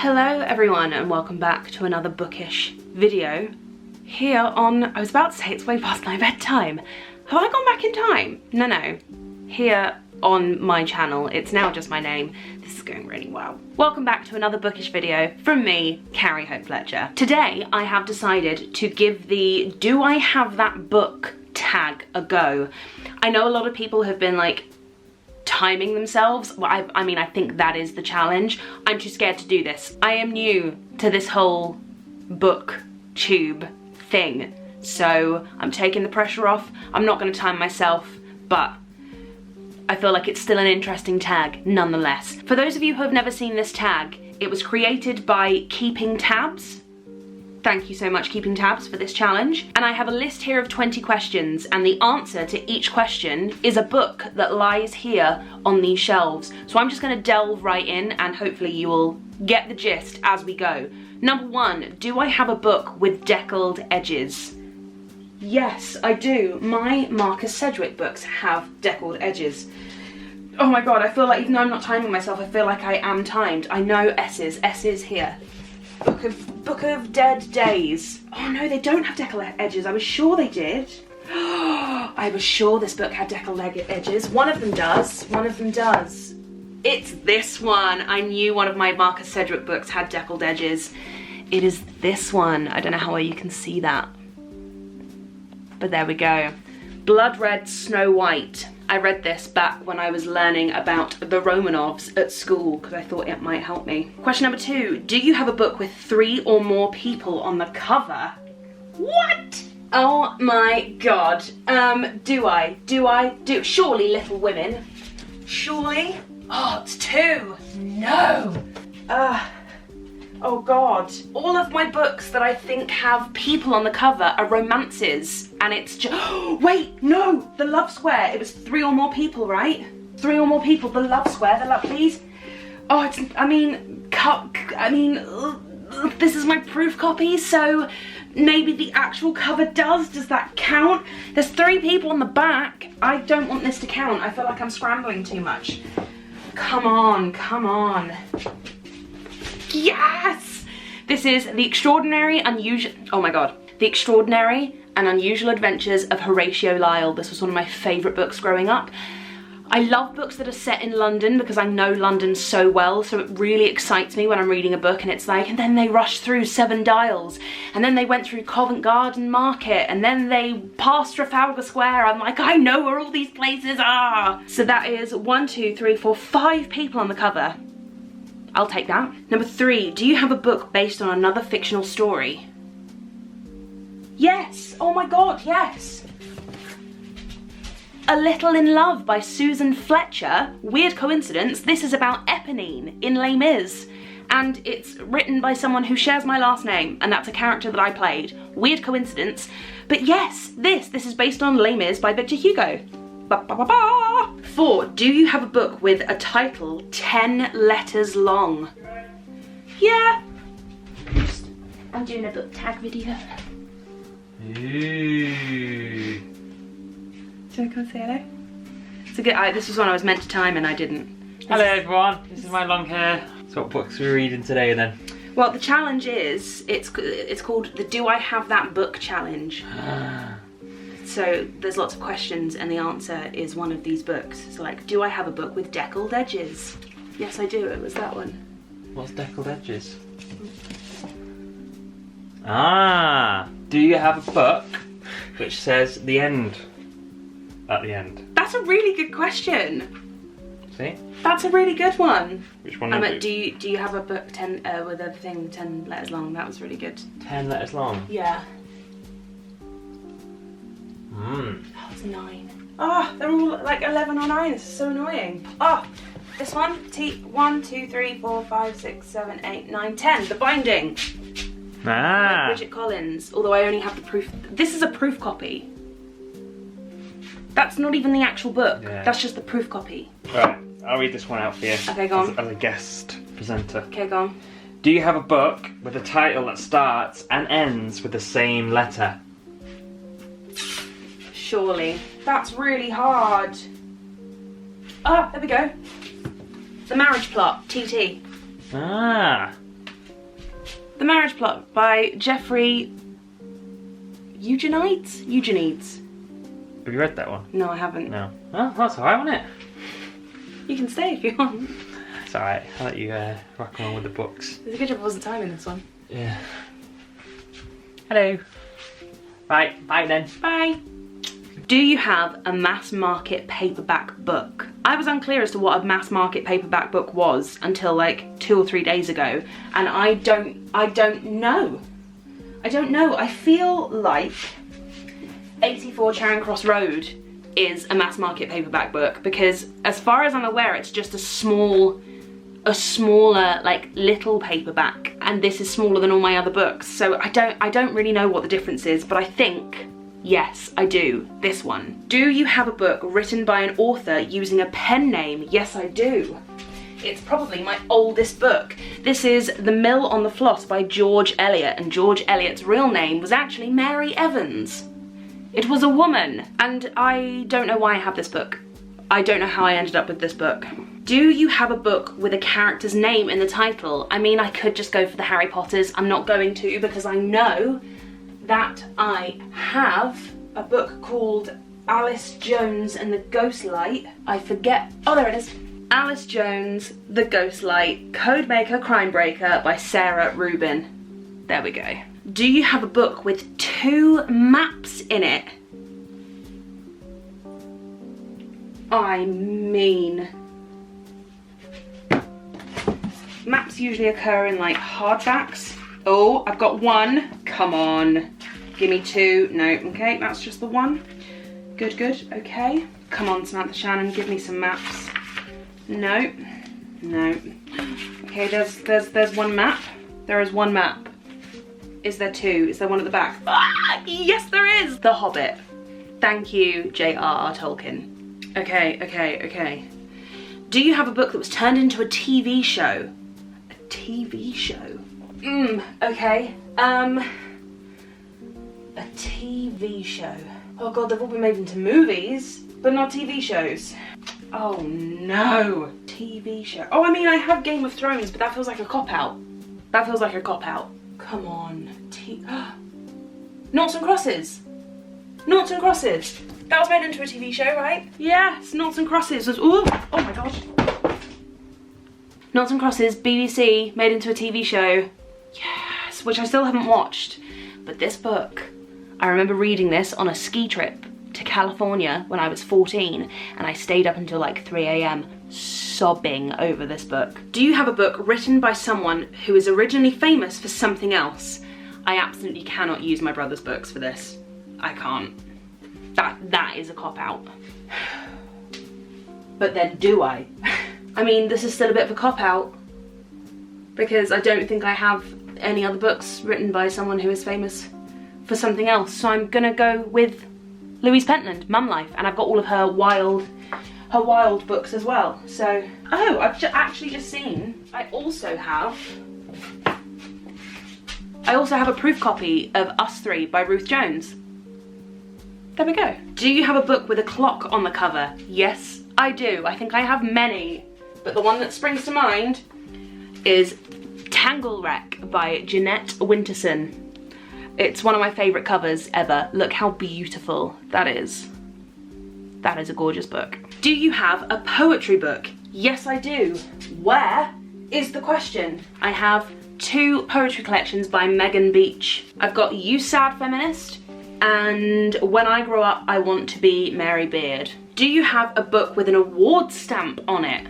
Hello everyone and welcome back to another bookish video here on, I was about to say it's way past my bedtime. Have I gone back in time? No. Here on my channel, it's now just my name. This is going really well. Welcome back to another bookish video from me, Carrie Fletcher. Today I have decided to give the "Do I have that book?" tag a go. I know a lot of people have been like timing themselves. Well, I mean, I think that is the challenge. I'm too scared to do this. I am new to this whole book tube thing, so I'm taking the pressure off. I'm not going to time myself, but I feel like it's still an interesting tag nonetheless. For those of you who have never seen this tag, it was created by Keeping Tabs. Thank you so much, Keeping Tabs, for this challenge. And I have a list here of 20 questions, and the answer to each question is a book that lies here on these shelves. So I'm just gonna delve right in and hopefully you will get the gist as we go. Number one, do I have a book with deckled edges? Yes, I do. My Marcus Sedgwick books have deckled edges. Oh my god, I feel like even though I'm not timing myself, I feel like I am timed. I know S's here. Book of Dead Days. Oh no, they don't have deckled edges. I was sure they did. I was sure this book had deckled edges. One of them does. One of them does. It's this one. I knew one of my Marcus Sedgwick books had deckled edges. It is this one. I don't know how well you can see that, but there we go. Blood Red Snow White. I read this back when I was learning about the Romanovs at school because I thought it might help me. Question number two, do you have a book with 3 or more people on the cover? What? Oh my god. Do I? Surely Little Women. Surely? Oh, it's 2. No. Oh god. All of my books that I think have people on the cover are romances, and it's just, wait, no, The Love Square. It was 3 or more people, right? 3 or more people, The Love Square, please. Oh, it's, this is my proof copy, so maybe the actual cover does that count? There's 3 people on the back. I don't want this to count. I feel like I'm scrambling too much. Come on. Yes! This is The Extraordinary and Unusual Adventures of Horatio Lyle. This was one of my favourite books growing up. I love books that are set in London because I know London so well, so it really excites me when I'm reading a book and it's like, and then they rushed through 7 Dials, and then they went through Covent Garden Market, and then they passed Trafalgar Square. I'm like, I know where all these places are! So that is 1, 2, 3, 4, 5 people on the cover. I'll take that. Number 3, do you have a book based on another fictional story? Yes! Oh my god, yes! A Little in Love by Susan Fletcher. Weird coincidence, this is about Eponine in Les Mis. And it's written by someone who shares my last name, and that's a character that I played. Weird coincidence. But yes, this is based on Les Mis by Victor Hugo. 4, do you have a book with a title 10 letters long? Yeah. I'm doing a book tag video. Ooh. Do you want to come say hello? It's a good, this was one I was meant to time and I didn't. Hello everyone, this is my long hair. So what books are we reading today then? Well, the challenge is, it's called the Do I Have That Book Challenge. So there's lots of questions and the answer is one of these books. So like, do I have a book with deckled edges? Yes, I do. It was that one. What's deckled edges? Do you have a book which says the end at the end? That's a really good question. See? That's a really good one. Which one? Do you have a book 10 with a thing 10 letters long? That was really good. 10 letters long? Yeah. Oh, it's 9. Oh, they're all like 11 or 9. This is so annoying. Oh, this one. 1, 2, 3, 4, 5, 6, 7, 8, 9, 10. The binding. Like Bridget Collins. Although I only have the proof. This is a proof copy. That's not even the actual book. Yeah. That's just the proof copy. Right, I'll read this one out for you. Okay, go on. As a guest presenter. Okay, go on. Do you have a book with a title that starts and ends with the same letter? Surely. That's really hard. Ah, there we go. The Marriage Plot, TT. Ah. The Marriage Plot by Jeffrey Eugenides? Have you read that one? No, I haven't. No. Well, that's alright, wasn't it? You can stay if you want. It's alright, I'll let you rock on with the books. There's a good job I wasn't timing this one. Yeah. Hello. Right, bye then. Bye. Do you have a mass market paperback book? I was unclear as to what a mass market paperback book was until like 2 or 3 days ago, and I don't know. I feel like 84 Charing Cross Road is a mass market paperback book because as far as I'm aware it's just a smaller like little paperback, and this is smaller than all my other books, so I don't really know what the difference is, but I think, yes, I do. This one. Do you have a book written by an author using a pen name? Yes, I do. It's probably my oldest book. This is The Mill on the Floss by George Eliot, and George Eliot's real name was actually Mary Evans. It was a woman, and I don't know why I have this book. I don't know how I ended up with this book. Do you have a book with a character's name in the title? I mean, I could just go for the Harry Potters. I'm not going to because I know that I have a book called Alice Jones and the Ghostlight. I forget. Oh, there it is. Alice Jones, The Ghostlight, Codemaker, Crimebreaker by Sarah Rubin. There we go. Do you have a book with 2 maps in it? I mean, maps usually occur in like hardbacks. Oh, I've got 1. Come on. Give me 2. No, okay, that's just the 1. Good, okay. Come on, Samantha Shannon, give me some maps. No. Okay, there's 1 map. There is 1 map. Is there 2? Is there 1 at the back? Ah, yes, there is! The Hobbit. Thank you, J.R.R. Tolkien. Okay. Do you have a book that was turned into a TV show? A TV show? Okay. A TV show. Oh god, they've all been made into movies, but not TV shows. Oh no. TV show. Oh, I mean, I have Game of Thrones, but that feels like a cop-out. Come on. Noughts and Crosses. Noughts and Crosses. That was made into a TV show, right? Yes, Noughts and Crosses was, ooh, oh my god. Noughts and Crosses, BBC, made into a TV show. Yes, which I still haven't watched. But this book, I remember reading this on a ski trip to California when I was 14, and I stayed up until like 3 AM sobbing over this book. Do you have a book written by someone who is originally famous for something else? I absolutely cannot use my brother's books for this. I can't. That is a cop-out. But then do I? I mean, this is still a bit of a cop-out because I don't think I have any other books written by someone who is famous for something else. So I'm gonna go with Louise Pentland, Mum Life, and I've got all of her wild books as well. So, oh, I've actually just seen, I also have a proof copy of Us 3 by Ruth Jones. There we go. Do you have a book with a clock on the cover? Yes, I do. I think I have many, but the one that springs to mind is Tangle Wreck by Jeanette Winterson. It's one of my favourite covers ever. Look how beautiful that is. That is a gorgeous book. Do you have a poetry book? Yes, I do. Where is the question? I have 2 poetry collections by Megan Beach. I've got You Sad Feminist and When I Grow Up I Want to Be Mary Beard. Do you have a book with an award stamp on it?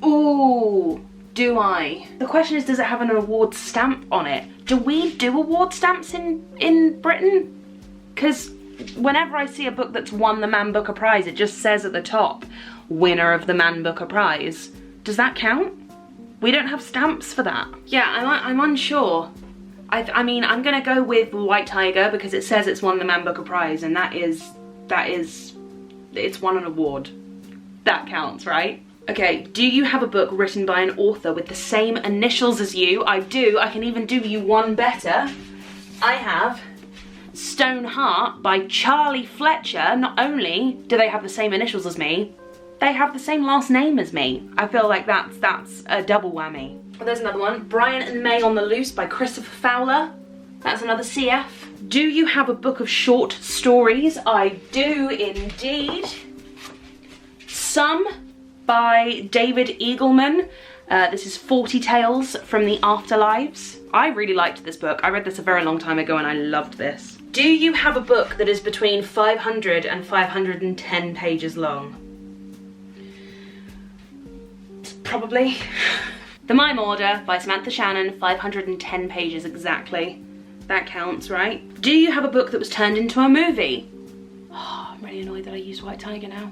Ooh, do I? The question is, does it have an award stamp on it? Do we do award stamps in Britain? Because whenever I see a book that's won the Man Booker Prize, it just says at the top, winner of the Man Booker Prize. Does that count? We don't have stamps for that. Yeah, I'm unsure. I mean, I'm gonna go with White Tiger because it says it's won the Man Booker Prize, and it's won an award. That counts, right? Okay, do you have a book written by an author with the same initials as you? I do. I can even do you one better. I have Stoneheart by Charlie Fletcher. Not only do they have the same initials as me, they have the same last name as me. I feel like that's a double whammy. Oh, there's another one. Brian and May on the Loose by Christopher Fowler. That's another CF. Do you have a book of short stories? I do indeed. Some by David Eagleman. This is 40 Tales from the Afterlives. I really liked this book. I read this a very long time ago and I loved this. Do you have a book that is between 500 and 510 pages long? Probably. The Mime Order by Samantha Shannon, 510 pages exactly. That counts, right? Do you have a book that was turned into a movie? Oh, I'm really annoyed that I used White Tiger now.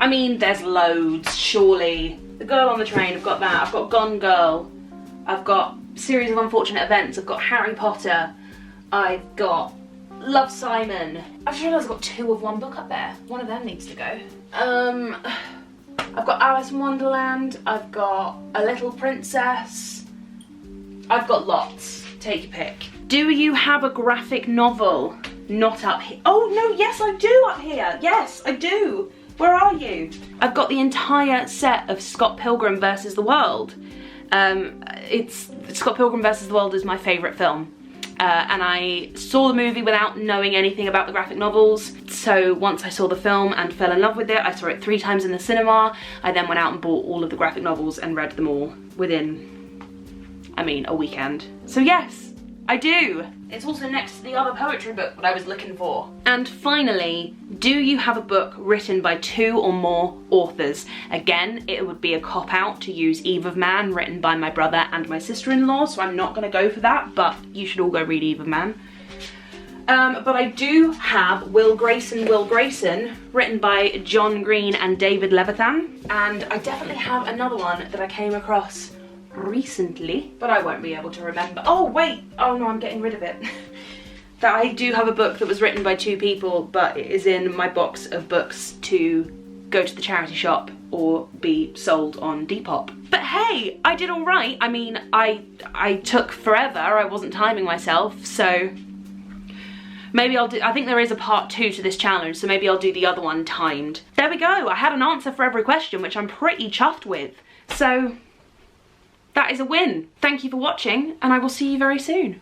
I mean, there's loads, surely. The Girl on the Train, I've got that. I've got Gone Girl. I've got Series of Unfortunate Events. I've got Harry Potter. I've got Love, Simon. I just realised I've got 2 of one book up there. One of them needs to go. I've got Alice in Wonderland. I've got A Little Princess. I've got lots. Take your pick. Do you have a graphic novel? Not up here. Oh no, yes I do up here. Yes, I do. Where are you? I've got the entire set of Scott Pilgrim vs. the World. Scott Pilgrim vs. the World is my favourite film. And I saw the movie without knowing anything about the graphic novels. So once I saw the film and fell in love with it, I saw it 3 times in the cinema. I then went out and bought all of the graphic novels and read them all within, I mean, a weekend. So yes, I do. It's also next to the other poetry book that I was looking for. And finally, do you have a book written by 2 or more authors? Again, it would be a cop-out to use Eve of Man, written by my brother and my sister-in-law, so I'm not gonna go for that, but you should all go read Eve of Man. But I do have Will Grayson, written by John Green and David Levithan. And I definitely have another one that I came across recently, but I won't be able to remember. Oh wait, oh no, I'm getting rid of it. That I do have a book that was written by 2 people, but it is in my box of books to go to the charity shop or be sold on Depop. But hey, I did all right. I mean, I took forever. I wasn't timing myself, so maybe I'll do, I think there is a part 2 to this challenge, so maybe I'll do the other one timed. There we go. I had an answer for every question, which I'm pretty chuffed with. So that is a win. Thank you for watching, and I will see you very soon.